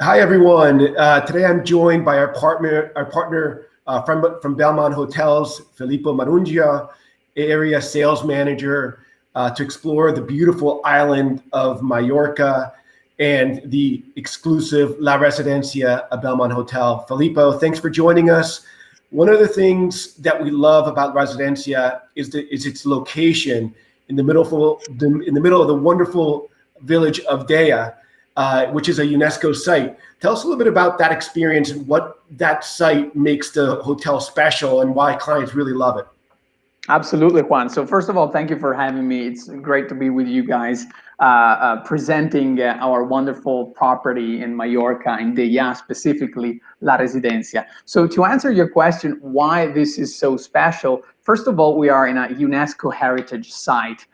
Hi, everyone. Today I'm joined by our partner from Belmond Hotels, Filippo Marongiu, area sales manager, to explore the beautiful island of Mallorca and the exclusive La Residencia, a Belmond Hotel. Filippo, thanks for joining us. One of the things that we love about Residencia is its location in the middle of the wonderful village of Deia, which is a UNESCO site. Tell us a little bit about that experience and what that site makes the hotel special and why clients really love it. Absolutely, Juan. So first of all, thank you for having me. It's great to be with you guys, presenting our wonderful property in Mallorca, in Deia specifically, La Residencia. So to answer your question, why this is so special, first of all, we are in a UNESCO heritage site.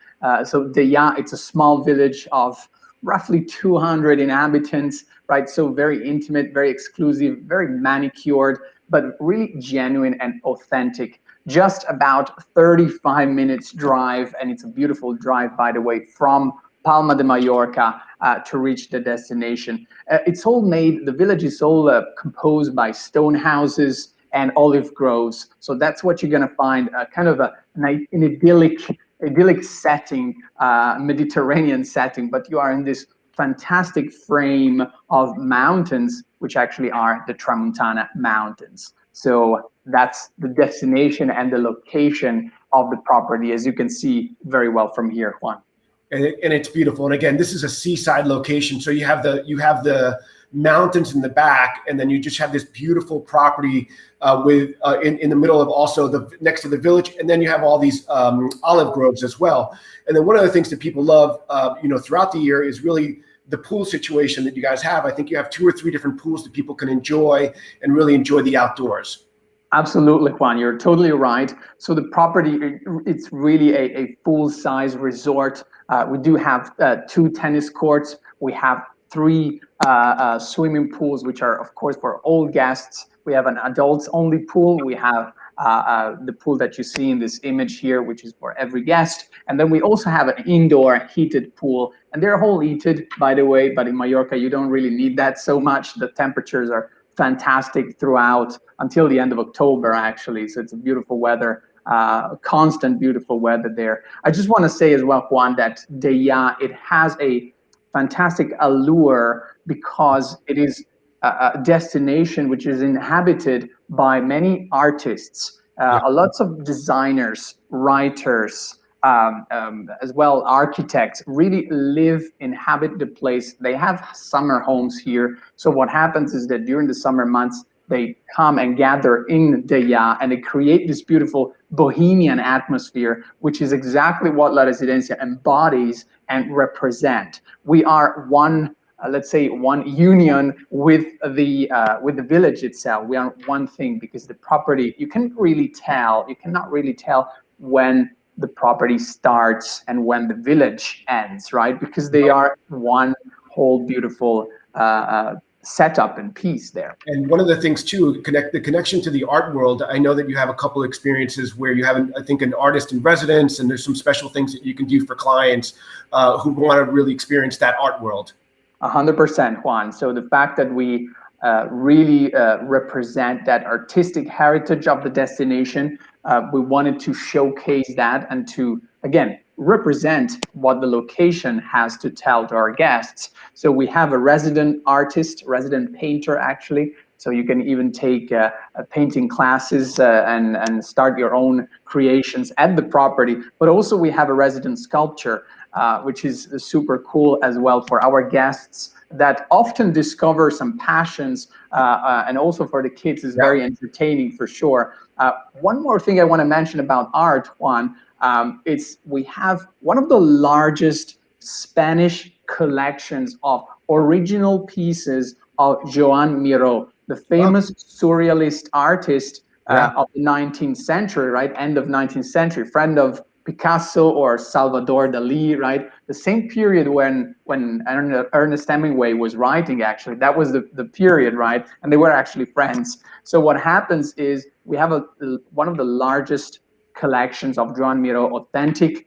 So Deia, it's a small village of roughly 200 inhabitants, right? So very intimate, very exclusive, very manicured, but really genuine and authentic. Just about 35 minutes drive, and it's a beautiful drive, by the way, from Palma de Mallorca to reach the destination. The village is all composed by stone houses and olive groves. So that's what you're gonna find, kind of an idyllic setting, Mediterranean setting, but you are in this fantastic frame of mountains, which actually are the Tramontana Mountains. So that's the destination and the location of the property, as you can see very well from here, Juan. And it's beautiful. And again, this is a seaside location, so you have the mountains in the back, and then you just have this beautiful property in the middle of also next to the village, and then you have all these olive groves as well. And then one of the things that people love, throughout the year is really the pool situation that you guys have. I think you have 2 or 3 different pools that people can enjoy and really enjoy the outdoors. Absolutely, Juan, you're totally right. So the property, it's really a full-size resort. We do have 2 tennis courts. We have 3 swimming pools, which are, of course, for all guests. We have an adults-only pool. We have the pool that you see in this image here, which is for every guest. And then we also have an indoor heated pool. And they're all heated, by the way, but in Mallorca, you don't really need that so much. The temperatures are fantastic throughout until the end of October, actually. So it's a beautiful weather, constant beautiful weather there. I just want to say as well, Juan, that Deia, it has a fantastic allure because it is a destination which is inhabited by many artists, lots of designers, writers, as well architects really inhabit the place. They have summer homes here. So what happens is that during the summer months, they come and gather in Deia, and they create this beautiful bohemian atmosphere, which is exactly what La Residencia embodies and represent. We are one, let's say, one union with the village itself. We are one thing, because the property, you cannot really tell when the property starts and when the village ends, right? Because they are one whole beautiful setup and piece there. And one of the things too, the connection to the art world. I know that you have a couple of experiences where you have, I think, an artist in residence, and there's some special things that you can do for clients who want to really experience that art world. 100%, Juan. So the fact that we really represent that artistic heritage of the destination, we wanted to showcase that and to, again, represent what the location has to tell to our guests. So we have a resident artist, resident painter, actually. So you can even take painting classes and start your own creations at the property. But also we have a resident sculptor, which is super cool as well for our guests that often discover some passions, and also for the kids is very entertaining for sure. One more thing I want to mention about art, Juan, we have one of the largest Spanish collections of original pieces of Joan Miró, the famous surrealist artist of the 19th century, right? End of 19th century, friend of Picasso or Salvador Dali, right? The same period when Ernest Hemingway was writing, actually, that was the period, right? And they were actually friends. So what happens is we have one of the largest collections of Joan Miró authentic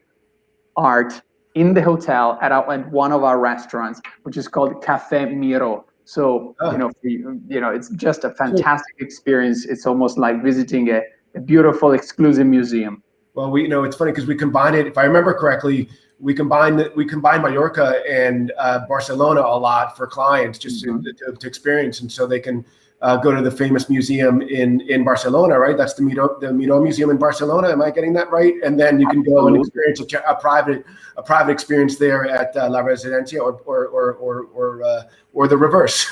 art in the hotel at one of our restaurants, which is called Café Miró. So, Oh, it's just a cool. fantastic experience. It's almost like visiting a beautiful, exclusive museum. Well, it's funny because we combine it. If I remember correctly, we combine Mallorca and Barcelona a lot for clients just Mhm. to experience, and so they can go to the famous museum in Barcelona, right? That's the Miro Museum in Barcelona. Am I getting that right? And then you can go and Absolutely. experience a private experience there at La Residencia, or the reverse.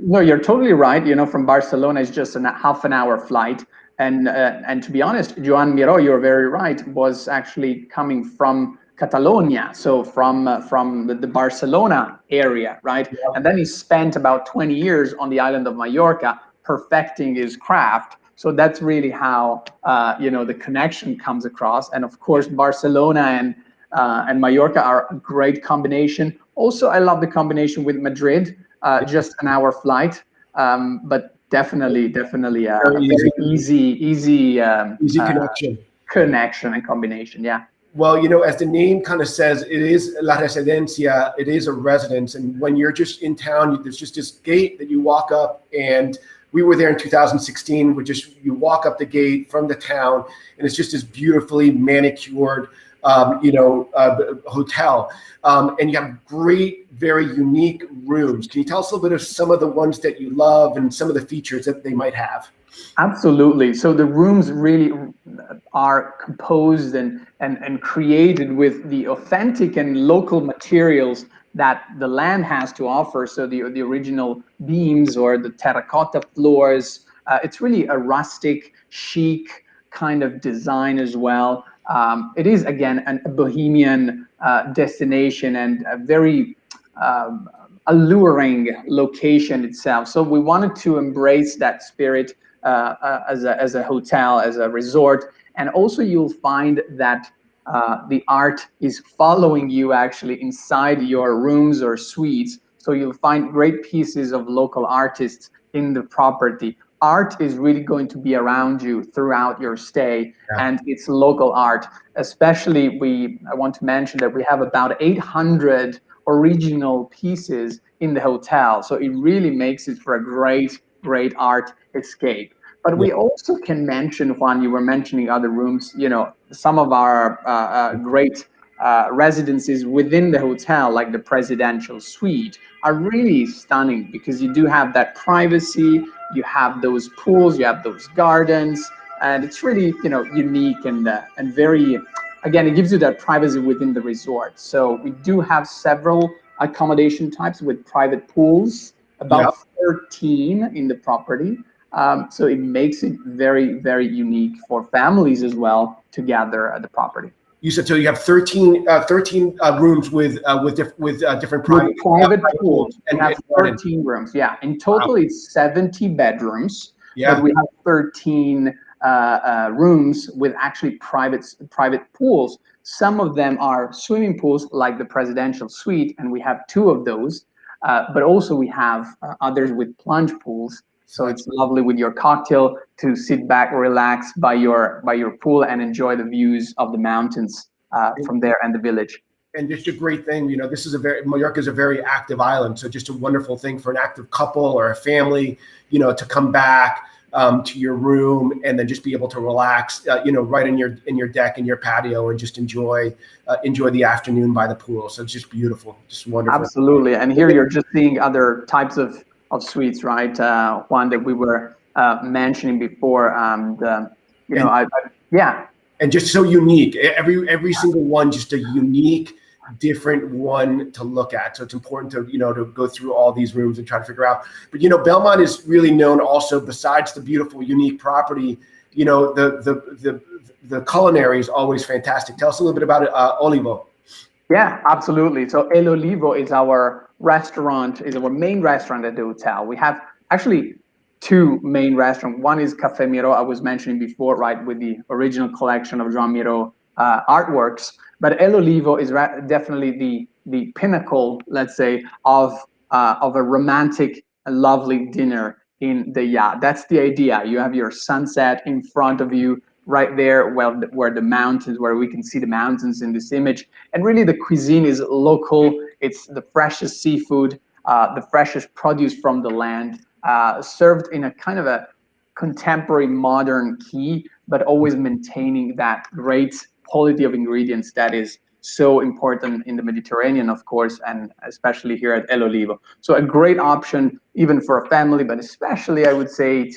No, you're totally right. From Barcelona is just a half an hour flight. And to be honest, Joan Miró, you're very right, was actually coming from Catalonia, so from the Barcelona area, right? And then he spent about 20 years on the island of Mallorca perfecting his craft. So that's really how the connection comes across. And of course, Barcelona and Mallorca are a great combination. Also, I love the combination with Madrid, just an hour flight, but definitely Very a easy, very easy easy connection. connection and combination. Yeah. Well, as the name kind of says, it is La Residencia. It is a residence, and when you're just in town, there's just this gate that you walk up, and we were there in 2016. You walk up the gate from the town, and it's just this beautifully manicured, hotel, and you have great, very unique rooms. Can you tell us a little bit of some of the ones that you love and some of the features that they might have? Absolutely. So the rooms really are composed and created with the authentic and local materials that the land has to offer. So the original beams or the terracotta floors. It's really a rustic, chic kind of design as well. It is again a bohemian destination and a very alluring location itself. So we wanted to embrace that spirit as a hotel, as a resort. And also you'll find that the art is following you actually inside your rooms or suites. So you'll find great pieces of local artists in the property. Art is really going to be around you throughout your stay, Yeah. and it's local art. Especially, I want to mention that we have about 800 original pieces in the hotel. So it really makes it for a great art escape. But Yeah. we also can mention, Juan, you were mentioning other rooms, some of our great residences within the hotel, like the presidential suite, are really stunning because you do have that privacy, you have those pools, you have those gardens, and it's really, unique and very, again, it gives you that privacy within the resort. So we do have several accommodation types with private pools, Yeah. about 13 in the property. So it makes it very unique for families as well to gather at the property. You said so. You have 13 rooms with different With private private pools, pools we and have gardens. 13 rooms. Yeah, in Wow. total it's 70 bedrooms, but Yeah. we have 13 rooms with actually private pools. Some of them are swimming pools, like the presidential suite, and we have two of those. But also we have others with plunge pools. So it's lovely with your cocktail to sit back, relax by your pool, and enjoy the views of the mountains from there and the village. And just a great thing, Mallorca is a very active island. So just a wonderful thing for an active couple or a family, to come back to your room and then just be able to relax, right in your deck, in your patio, and just enjoy the afternoon by the pool. So it's just beautiful, just wonderful. Absolutely. And here you're just seeing other types of suites, right? One that we were mentioning before. And Yeah. and just so unique. Every single one, just a unique, different one to look at. So it's important to go through all these rooms and try to figure out. But Belmond is really known also, besides the beautiful, unique property. The culinary is always fantastic. Tell us a little bit about it, Olivo. Yeah, absolutely. So El Olivo is our main restaurant at the hotel. We have actually two main restaurants. One is Café Miro, I was mentioning before, right, with the original collection of Joan Miro artworks. But El Olivo is definitely the pinnacle, let's say, of a romantic, lovely dinner in Deia. That's the idea. You have your sunset in front of you, right there, where we can see the mountains in this image. And really, the cuisine is local. It's the freshest seafood. the freshest produce from the land, served in a kind of a contemporary modern key, but always maintaining that great quality of ingredients that is so important in the Mediterranean, of course, and especially here at El Olivo. So a great option even for a family, but especially I would say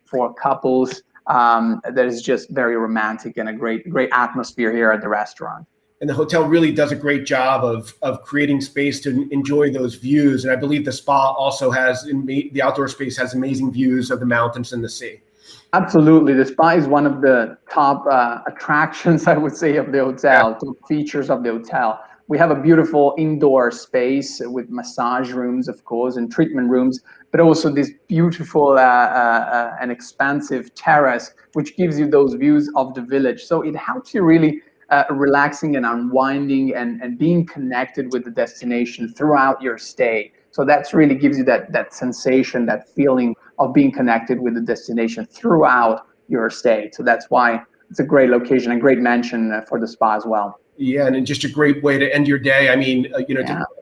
for couples. That is just very romantic and a great atmosphere here at the restaurant. And the hotel really does a great job of creating space to enjoy those views. And I believe the spa also has, the outdoor space has amazing views of the mountains and the sea. Absolutely. The spa is one of the top attractions, I would say, of the hotel, top features of the hotel. We have a beautiful indoor space with massage rooms, of course, and treatment rooms, but also this beautiful and expansive terrace, which gives you those views of the village. So it helps you really relaxing and unwinding and being connected with the destination throughout your stay. So that's really gives you that sensation, that feeling of being connected with the destination throughout your stay. So that's why it's a great location, a great mention for the spa as well. Yeah, and just a great way to end your day. I mean,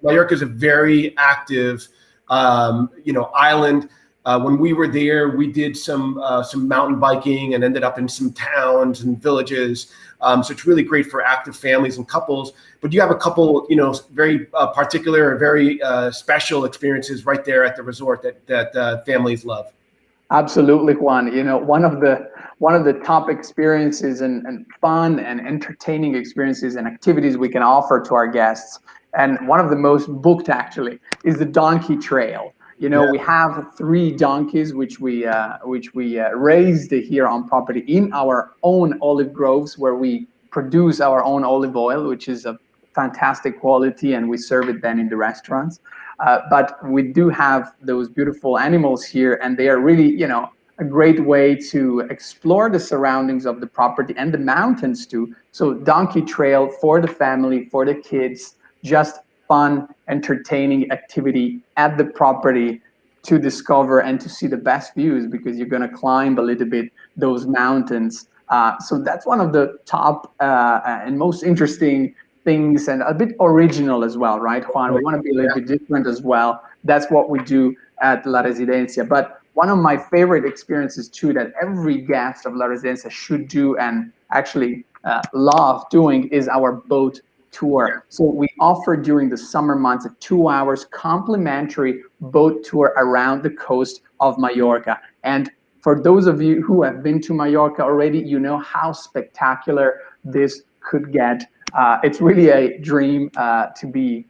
Mallorca is a very active, island. When we were there, we did some mountain biking and ended up in some towns and villages. So it's really great for active families and couples. But you have a couple, very particular, very special experiences right there at the resort that families love. Absolutely, Juan. One of the top experiences and fun and entertaining experiences and activities we can offer to our guests, and one of the most booked actually, is the donkey trail. We have 3 donkeys which we raised here on property in our own olive groves, where we produce our own olive oil, which is of fantastic quality, and we serve it then in the restaurants. But we do have those beautiful animals here, and they are really, a great way to explore the surroundings of the property and the mountains too. So donkey trail for the family, for the kids, just fun, entertaining activity at the property to discover and to see the best views, because you're going to climb a little bit those mountains. So that's one of the top and most interesting things, and a bit original as well, right, Juan? We want to be a little bit different as well. That's what we do at La Residencia. But one of my favorite experiences too, that every guest of La Residencia should do and actually love doing, is our boat tour. So we offer during the summer months a 2 hours complimentary boat tour around the coast of Mallorca. And for those of you who have been to Mallorca already, you know how spectacular this could get. It's really a dream to be,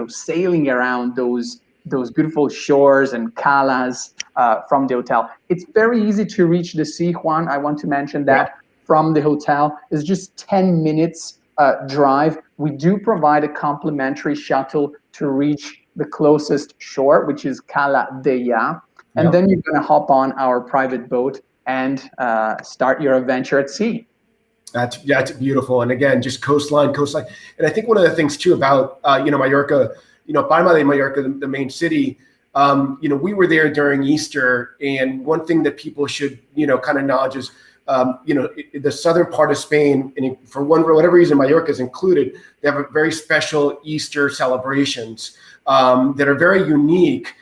sailing around those beautiful shores and calas from the hotel. It's very easy to reach the sea, Juan. I want to mention that from the hotel. It's just 10 minutes drive. We do provide a complimentary shuttle to reach the closest shore, which is Cala Deia. And then you're going to hop on our private boat and start your adventure at sea. That's beautiful. And again, just coastline. And I think one of the things too about, Mallorca, Palma de Mallorca, the main city, we were there during Easter. And one thing that people should, kind of acknowledge is, the southern part of Spain, and for whatever reason, Mallorca is included, they have a very special Easter celebrations that are very unique,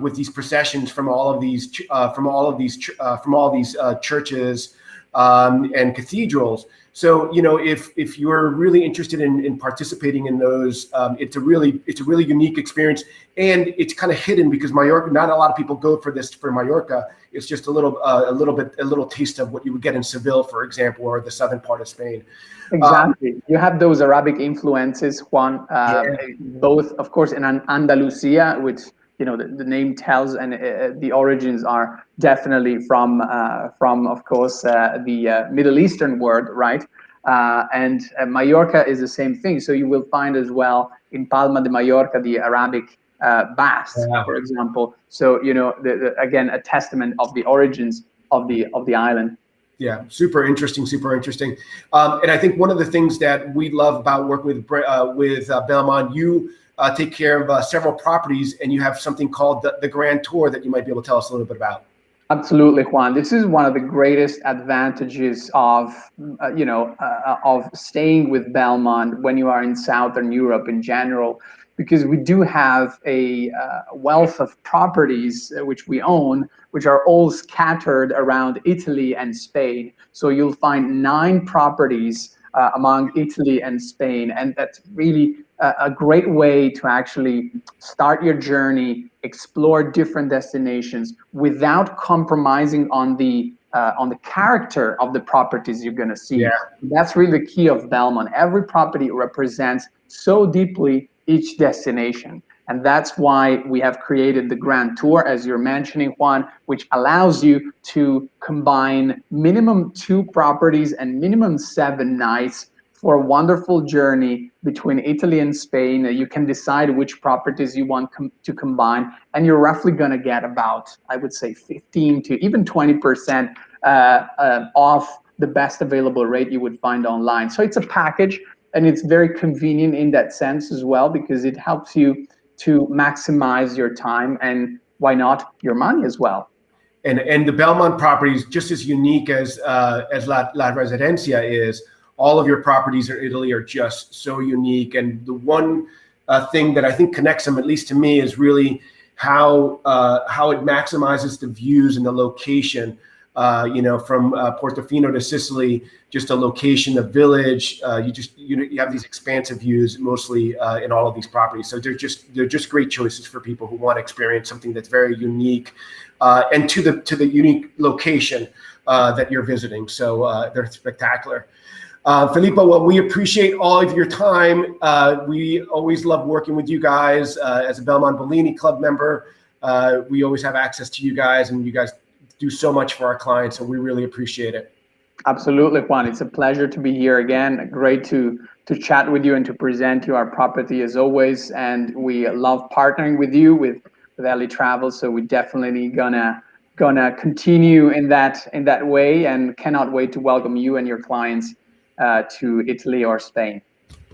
with these processions from all of these churches and cathedrals. So, if you're really interested in participating in those, it's a really unique experience, and it's kind of hidden because Mallorca, not a lot of people go for Mallorca. It's just a little taste of what you would get in Seville, for example, or the southern part of Spain. Exactly. You have those Arabic influences, Juan, both, of course, in Andalusia, which, the name tells, and the origins are definitely from of course, the Middle Eastern world, right? And Mallorca is the same thing. So you will find as well in Palma de Mallorca the Arabic baths, for example. So again, a testament of the origins of the island. Yeah, super interesting. And I think one of the things that we love about working with Belmond, you take care of several properties, and you have something called the Grand Tour that you might be able to tell us a little bit about. Absolutely, Juan. This is one of the greatest advantages of staying with Belmond when you are in Southern Europe in general. because we do have a wealth of properties which we own, which are all scattered around Italy and Spain. So you'll find 9 properties among Italy and Spain, and that's really a great way to actually start your journey, explore different destinations without compromising on the character of the properties you're going to see. Yeah. That's really the key of Belmond. Every property represents so deeply each destination. And that's why we have created the Grand Tour, as you're mentioning, Juan, which allows you to combine minimum 2 properties and minimum 7 nights for a wonderful journey between Italy and Spain. You can decide which properties you want to combine, and you're roughly going to get about, I would say, 15 to even 20% off the best available rate you would find online. So it's a package, and it's very convenient in that sense as well, because it helps you to maximize your time and, why not, your money as well. And the Belmond property is just as unique as La Residencia is. All of your properties in Italy are just so unique. And the one thing that I think connects them, at least to me, is really how it maximizes the views and the location. From Portofino to Sicily, just a location, a village. You have these expansive views mostly in all of these properties. So they're just great choices for people who want to experience something that's very unique and to the unique location that you're visiting. So they're spectacular. Filippo, well, we appreciate all of your time. We always love working with you guys. As a Belmond Bellini Club member, we always have access to you guys, and you guys do so much for our clients, and we really appreciate it. Absolutely, Juan. It's a pleasure to be here again. Great to chat with you and to present you our property as always. And we love partnering with you with Ellie Travel. So we're definitely gonna continue in that way, and cannot wait to welcome you and your clients to Italy or Spain.